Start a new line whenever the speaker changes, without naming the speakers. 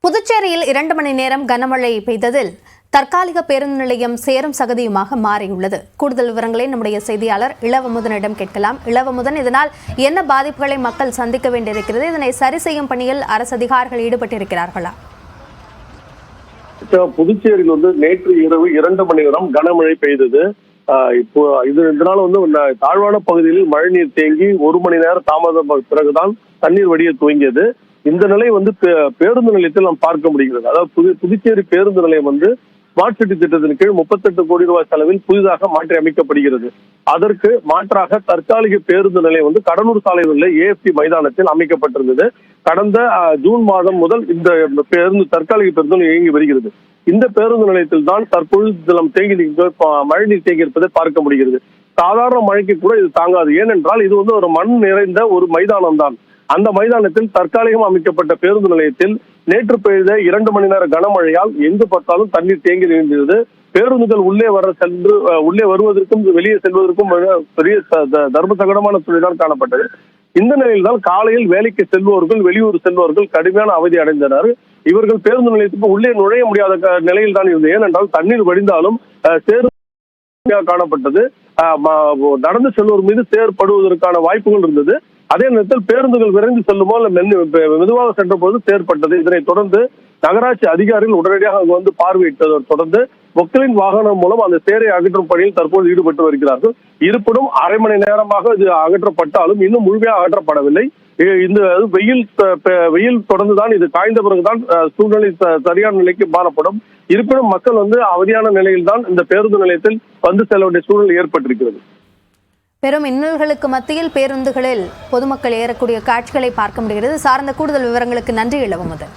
புதுச்சேரியில் 2 மணி நேரம் கனமழை பெய்ததில் தற்காலிக பேருந்து நிலையம் சேரும் சகதியுமாக மாறியுள்ளது. கூடுதல் விவரங்களை நம்முடைய செய்தியாளர் இளவமுதனிடம் கேட்கலாம். இளவமுதன், இதனால் என்ன பாதிப்புகளை மக்கள் சந்திக்க வேண்டியிருக்கிறது? இதனை சரி செய்யும் பணியில் அரசு அதிகாரிகள் ஈடுபட்டிருக்கிறார்களா?
புதுச்சேரியில் நேற்று இரவு 2 மணி நேரம் கனமழை பெய்தது. இப்போ இதனால தாழ்வான பகுதியில் மழைநீர் தேங்கி 1 மணி நேரம் தாமதம் பிறகுதான் தண்ணீர் வடிய துவங்கியது. இந்த நிலை பேருந்து நிலையத்தில் நாம் பார்க்க முடிகிறது. அதாவது புதுச்சேரி பேருந்து நிலையம் ஸ்மார்ட் சிட்டி திட்டத்தின் கீழ் 38 கோடி ரூபாய் செலவில் புதிதாக மாற்றி அமைக்கப்படுகிறது. அதற்கு மாற்றாக தற்காலிக பேருந்து நிலையம் கடலூர் சாலையில் உள்ள ஏஎஃப்சி மைதானத்தில் அமைக்கப்பட்டிருந்தது. கடந்த ஜூன் மாதம் முதல் இந்த தற்காலிக பேருந்து இயங்கி வருகிறது. இந்த பேருந்து நிலையத்தில் தான் தற்பொழுது மழைநீர் தேங்கி இருப்பதை பார்க்க முடிகிறது. சாதாரண மழைக்கு கூட இது தாங்காது. ஏனென்றால் இது ஒரு மண் நிறைந்த ஒரு மைதானம் தான். அந்த மைதானத்தில் தற்காலிகம் அமைக்கப்பட்ட பேருந்து நிலையத்தில் நேற்று பெய்த 2 மணி நேர கனமழையால் எங்கு பார்த்தாலும் தண்ணீர் தேங்கி நின்றது. பேருந்துகள் உள்ளே வருவதற்கும் வெளியே செல்வதற்கும் பெரிய தர்ம சங்கடமான சூழல்தான் காணப்பட்டது. இந்த நிலையில் தான் காலையில் வேலைக்கு செல்பவர்கள், வெளியூர் செல்பவர்கள் கடுமையான அவதி அடைந்தனர். இவர்கள் பேருந்து நிலையத்துக்கு உள்ளே நுழைய முடியாத நிலையில் தான் இருந்தது. ஏனென்றால் தண்ணீர் வடிந்தாலும் சேறு காணப்பட்டது. நடந்து செல்வோர் மீது சேர்ப்படுவதற்கான வாய்ப்புகள் இருந்தது. அதே நேரத்தில் பேருந்துகள் விரைந்து செல்லுமோ மெதுவாக சென்ற போது செயற்பட்டது. இதனைத் தொடர்ந்து நகராட்சி அதிகாரிகள் உடனடியாக பார்வையிட்டதை தொடர்ந்து மக்களின் வாகனம் மூலம் அந்த சேரை அகற்றும் பணியில் தற்போது ஈடுபட்டு வருகிறார்கள். இருப்பினும் அரை மணி நேரமாக இது அகற்றப்பட்டாலும் இன்னும் முழுமையாக அகற்றப்படவில்லை. இந்த வெயில் தொடர்ந்துதான் இது காய்ந்த பிறகுதான் சூழ்நிலை சரியான நிலைக்கு மாறப்படும். இருப்பினும் மக்கள் அவதியான நிலையில் தான் இந்த பேருந்து நிலையத்தில் செல்ல வேண்டிய சூழ்நிலை ஏற்பட்டிருக்கிறது.
பெரும் இன்னல்களுக்கு மத்தியில் பேருந்துகளில் பொதுமக்கள் ஏறக்கூடிய காட்சிகளை பார்க்க முடிகிறது. சார்ந்த கூடுதல் விவரங்களுக்கு நன்றி இளவமுதன்.